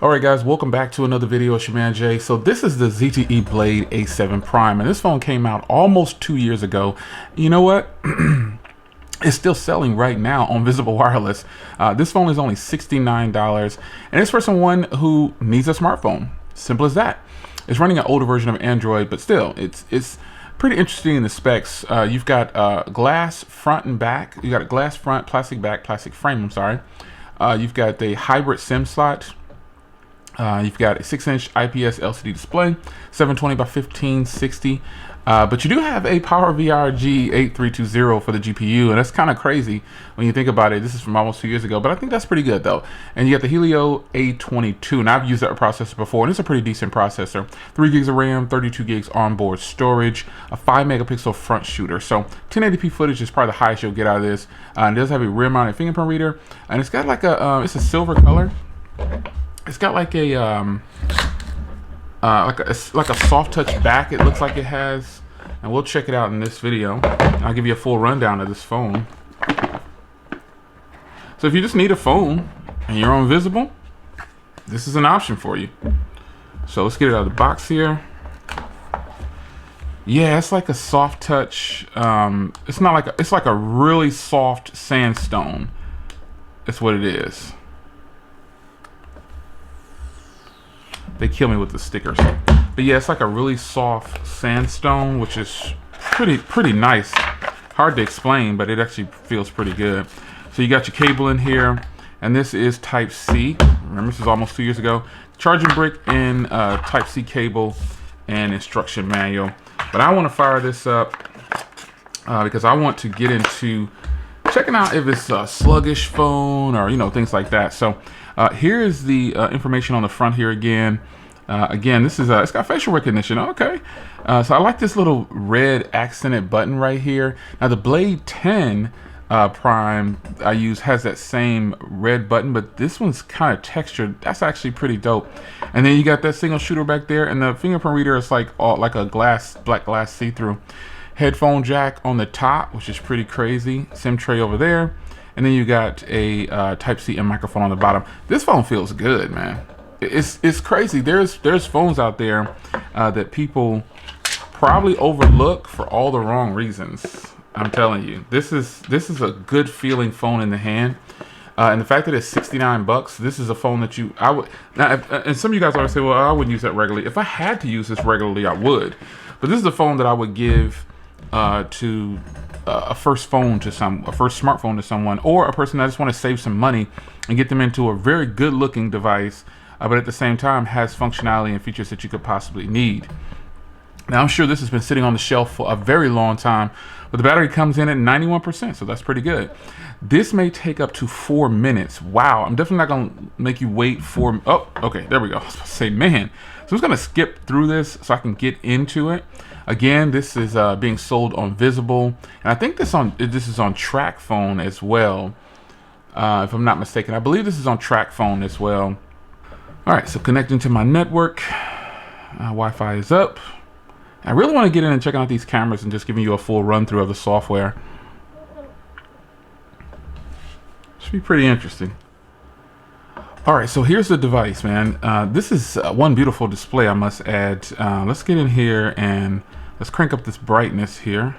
Alright guys, welcome back to another video. It's your man Jay. So this is the ZTE Blade A7 Prime, and this phone came out almost 2 years ago. You know what? It's still selling right now on Visible Wireless. This phone is only $69, and it's for someone who needs a smartphone. Simple as that. It's running an older version of Android, but still, it's pretty interesting in the specs. You've got glass front and back. You got a glass front, plastic back, plastic frame. I'm sorry. You've got the hybrid SIM slot. You've got a 6-inch IPS LCD display, 720 by 1560. But you do have a PowerVR G8320 for the GPU, and that's kind of crazy when you think about it. This is from almost 2 years ago, but I think that's pretty good though. And you got the Helio A22, and I've used that processor before, and it's a pretty decent processor. 3 gigs of RAM, 32 gigs onboard storage, a 5 megapixel front shooter. So 1080p footage is probably the highest you'll get out of this. And it does have a rear-mounted fingerprint reader, and it's got like a it's a silver color. It's got like a like a soft touch back. It looks like it has, and we'll check it out in this video. I'll give you a full rundown of this phone. So if you just need a phone and you're on Visible, this is an option for you. So let's get it out of the box here. Yeah, it's like a soft touch. It's not like it's like a really soft sandstone. That's what it is. They kill me with the stickers, but yeah, it's like a really soft sandstone, which is pretty nice. Hard to explain, but it actually feels pretty good. So you got your cable in here, and this is Type C. Remember, this is almost 2 years ago. Charging brick and Type C cable and instruction manual. But I want to fire this up because I want to get into checking out if it's a sluggish phone or things like that. So here is the information on the front here again. Again, this is it's got facial recognition. Okay, so I like this little red accented button right here. Now the Blade 10 Prime I use has that same red button, but this one's kind of textured. That's actually pretty dope. And then you got that single shooter back there, and the fingerprint reader is like a black glass see-through. Headphone jack on the top, which is pretty crazy. SIM tray over there. And then you got a Type C and microphone on the bottom. This phone feels good, man. It's crazy. There's phones out there that people probably overlook for all the wrong reasons. I'm telling you, this is a good feeling phone in the hand. And the fact that it's $69, this is a phone that I would now. And some of you guys always say, "Well, I wouldn't use that regularly." If I had to use this regularly, I would. But this is a phone that I would give to a first smartphone to someone, or a person that just want to save some money and get them into a very good looking device, but at the same time has functionality and features that you could possibly need. Now I'm sure this has been sitting on the shelf for a very long time, but the battery comes in at 91%, so that's pretty good. This may take up to 4 minutes. Wow, I'm definitely not gonna make you wait for, oh, okay, there we go. I was about to say, man. So I'm just gonna skip through this so I can get into it. Again, this is being sold on Visible, and I think this is on Track Phone as well, if I'm not mistaken. I believe this is on Track Phone as well. All right, so connecting to my network. Wi-Fi is up. I really want to get in and checking out these cameras and just giving you a full run through of the software. Should be pretty interesting. All right, so here's the device, man. This is one beautiful display, I must add. Let's get in here and let's crank up this brightness here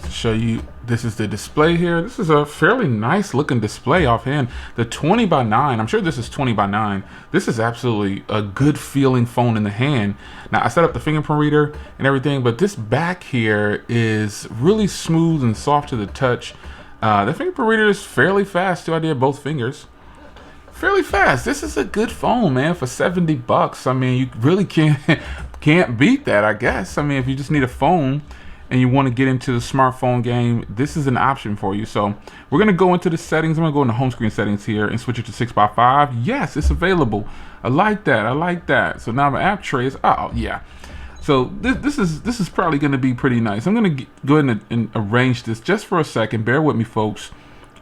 to show you. This is the display here. This is a fairly nice looking display offhand. The 20 by 9, I'm sure this is 20 by 9. This is absolutely a good feeling phone in the hand. Now I set up the fingerprint reader and everything, but this back here is really smooth and soft to the touch. The fingerprint reader is fairly fast too. I did both fingers. Fairly fast. This is a good phone, man, for $70. I mean, you really can't beat that, I guess. I mean, if you just need a phone and you want to get into the smartphone game, this is an option for you. So we're gonna go into the settings. I'm gonna go into home screen settings here and switch it to 6x5. Yes, it's available. I like that. I like that. So now my app tray is, oh yeah. So this is probably gonna be pretty nice. I'm gonna go ahead and arrange this just for a second. Bear with me, folks.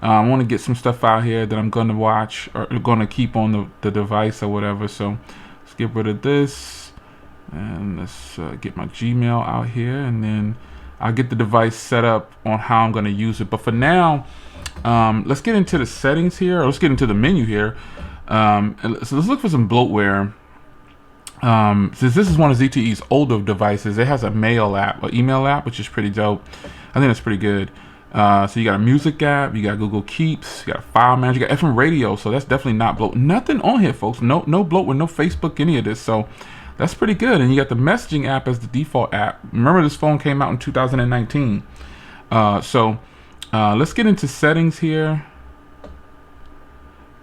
I want to get some stuff out here that I'm going to watch or going to keep on the device or whatever. So let's get rid of this, and let's get my Gmail out here, and then I'll get the device set up on how I'm going to use it. But for now, let's get into the settings here, or let's get into the menu here. So let's look for some bloatware. Since this is one of ZTE's older devices, it has a mail app, or email app, which is pretty dope. I think that's pretty good. So you got a music app, you got Google Keeps, you got a file manager, you got FM radio. So that's definitely not bloat. Nothing on here, folks. No bloatware, no Facebook, any of this. So that's pretty good. And you got the messaging app as the default app. Remember, this phone came out in 2019. Let's get into settings here.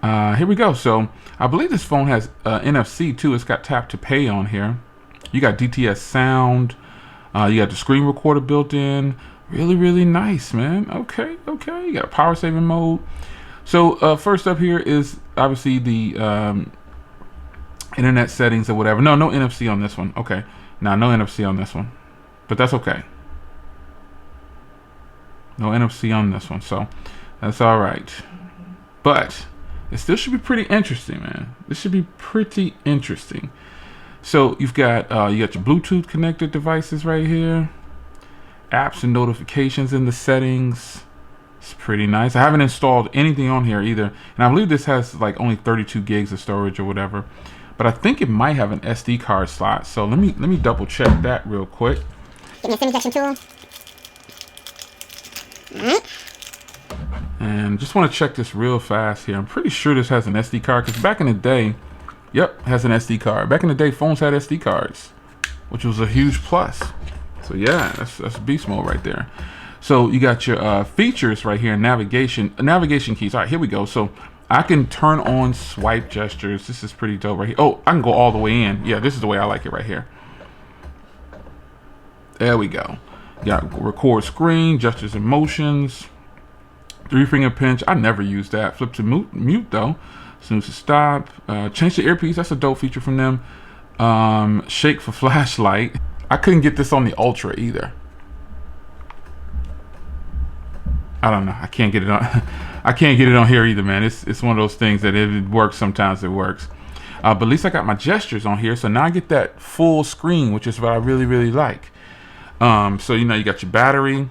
Here we go. So I believe this phone has NFC too. It's got tap to pay on here. You got DTS sound. You got the screen recorder built in. Really nice, man. Okay. You got a power saving mode. So first up here is obviously the internet settings or whatever. No NFC on this one. Okay. Now no NFC on this one, but that's okay. No NFC on this one, so that's all right. But it still should be pretty interesting, man. This should be pretty interesting. So you've got your Bluetooth connected devices right here. Apps and notifications in the settings. It's pretty nice. I haven't installed anything on here either, and I believe this has like only 32 gigs of storage or whatever. But I think it might have an SD card slot. So let me double check that real quick. Give me a SIM injection tool. And just want to check this real fast here. I'm pretty sure this has an SD card, because back in the day, yep, has an SD card. Back in the day, phones had SD cards, which was a huge plus. So yeah, that's beast mode right there. So you got your features right here, navigation keys. All right, here we go. So I can turn on swipe gestures. This is pretty dope right here. Oh, I can go all the way in. Yeah, this is the way I like it right here. There we go. You got record screen, gestures and motions. 3-finger pinch. I never use that. Flip to mute though. Snooze to stop. Change the earpiece. That's a dope feature from them. Shake for flashlight. I couldn't get this on the Ultra either. I don't know. I can't get it on. I can't get it on here either, man. It's one of those things that if it works, sometimes it works. But at least I got my gestures on here, so now I get that full screen, which is what I really like. So you know, you got your battery.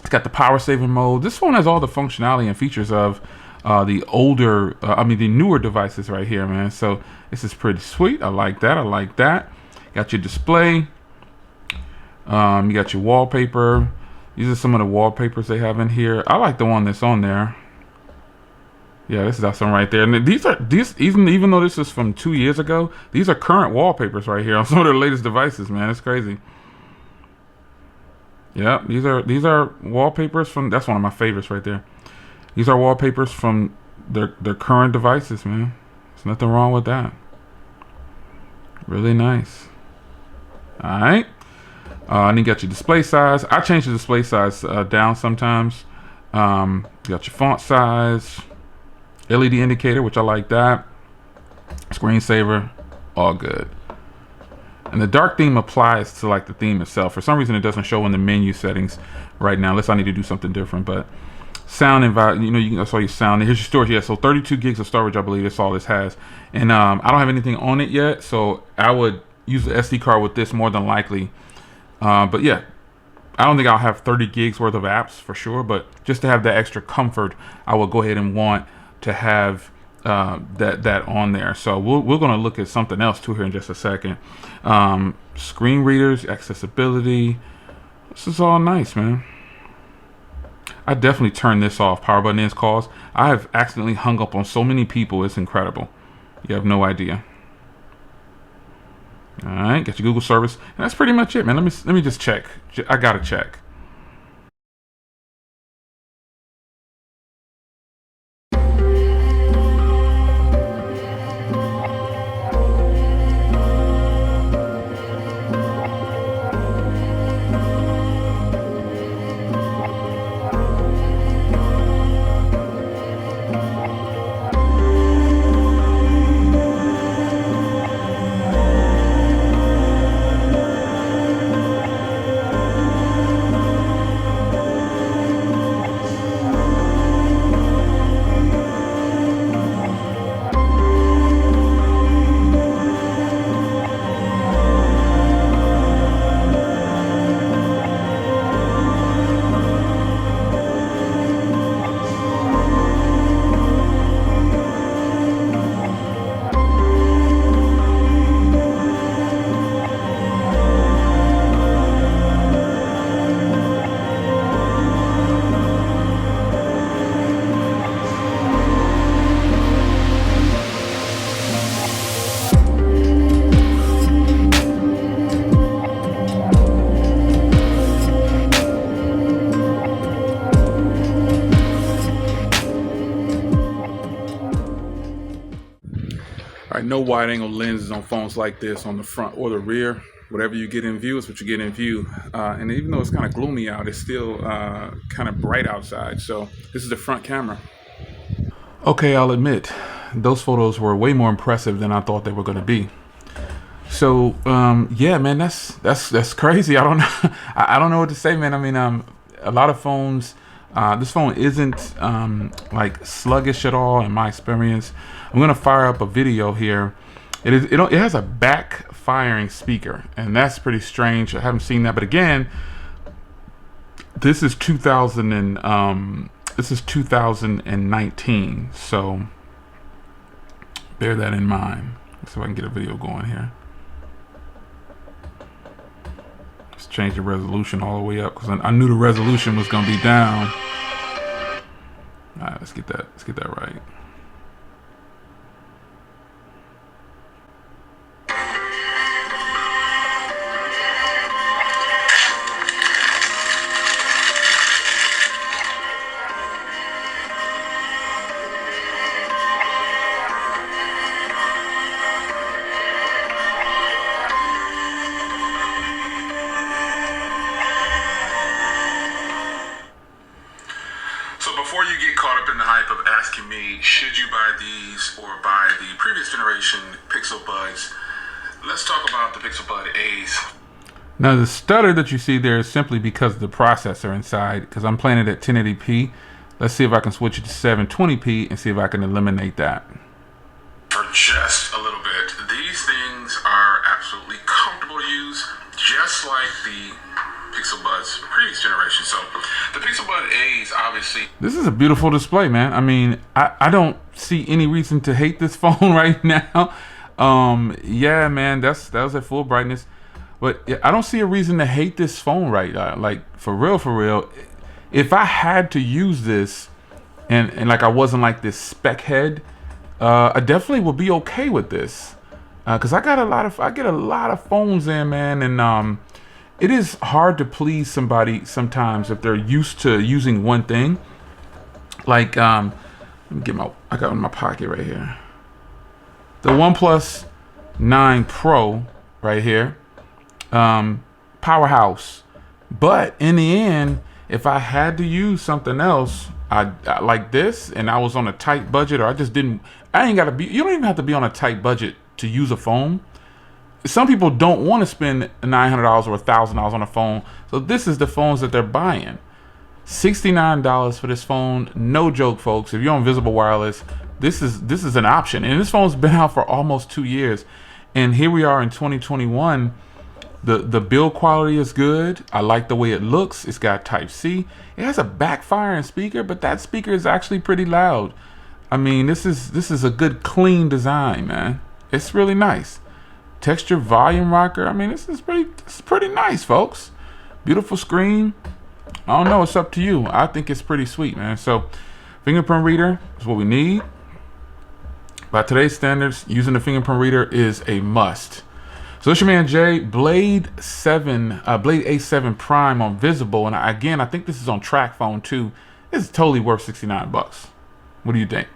It's got the power saving mode. This phone has all the functionality and features of the newer devices right here, man. So this is pretty sweet. I like that. Got your display. You got your wallpaper. These are some of the wallpapers they have in here. I like the one that's on there. Yeah, this is awesome right there. And even though this is from 2 years ago, these are current wallpapers right here on some of their latest devices, man. It's crazy. Yeah, these are wallpapers from, that's one of my favorites right there. These are wallpapers from their current devices, man. There's nothing wrong with that. Really nice. All right. And you got your display size. I change the display size down sometimes. You got your font size, LED indicator, which I like that. Screensaver, all good. And the dark theme applies to like the theme itself. For some reason, it doesn't show in the menu settings right now, unless I need to do something different. But sound and that's all your sound. And here's your storage. Yeah, so 32 gigs of storage, I believe that's all this has. And I don't have anything on it yet, so I would use the SD card with this more than likely. But yeah, I don't think I'll have 30 gigs worth of apps for sure. But just to have that extra comfort, I will go ahead and want to have that on there. So we're going to look at something else too here in just a second. Screen readers, accessibility. This is all nice, man. I definitely turn this off. Power button ends calls. I have accidentally hung up on so many people. It's incredible. You have no idea. All right, got your Google service. And that's pretty much it, man. Let me just check. I gotta check. All right, no wide angle lenses on phones like this on the front or the rear. Whatever you get in view is what you get in view. And even though it's kind of gloomy out, it's still kind of bright outside. So this is the front camera. Okay, I'll admit, those photos were way more impressive than I thought they were going to be. So yeah, man, that's crazy. I don't know. I don't know what to say, man. I mean, a lot of phones. This phone isn't like sluggish at all in my experience. I'm gonna fire up a video here. It has a backfiring speaker, and that's pretty strange. I haven't seen that, but again, this is 2019, so bear that in mind. Let's see if I can get a video going here. Let's change the resolution all the way up because I knew the resolution was gonna be down. All right, let's get that right. So before you get caught up in the hype of asking me, should you buy these or buy the previous generation Pixel Buds, let's talk about the Pixel Bud A's. Now the stutter that you see there is simply because of the processor inside, because I'm playing it at 1080p. Let's see if I can switch it to 720p and see if I can eliminate that. For just a little bit, these things are absolutely comfortable to use, just like the Pixel Buds previous generation. So the Pixel Bud A's, obviously, this is a beautiful display, man. I mean, I don't see any reason to hate this phone right now. Yeah, man, that was at full brightness, but I don't see a reason to hate this phone right now. Like for real. If I had to use this and like I wasn't like this spec head, I definitely would be okay with this, because I get a lot of phones in, man, and it is hard to please somebody sometimes if they're used to using one thing. Like let me get I got it in my pocket right here, the OnePlus 9 Pro right here, powerhouse. But in the end, if I had to use something else, I like this, and I was on a tight budget, or I ain't gotta be. You don't even have to be on a tight budget to use a phone. Some people don't want to spend $900 or $1,000 on a phone, so this is the phones that they're buying. $69 for this phone, no joke, folks. If you're on Visible Wireless, this is an option, and this phone's been out for almost 2 years, and here we are in 2021. The build quality is good. I like the way it looks. It's got Type-C. It has a backfiring speaker, but that speaker is actually pretty loud. I mean, this is a good clean design, man. It's really nice. Texture volume rocker. I mean, this is pretty nice, folks. Beautiful screen. I don't know, it's up to you. I think it's pretty sweet, man. So fingerprint reader is what we need. By today's standards, using the fingerprint reader is a must. So it's your man Jay, Blade A7 Prime on Visible, and again, I think this is on TrackPhone too. It's totally worth $69. What do you think?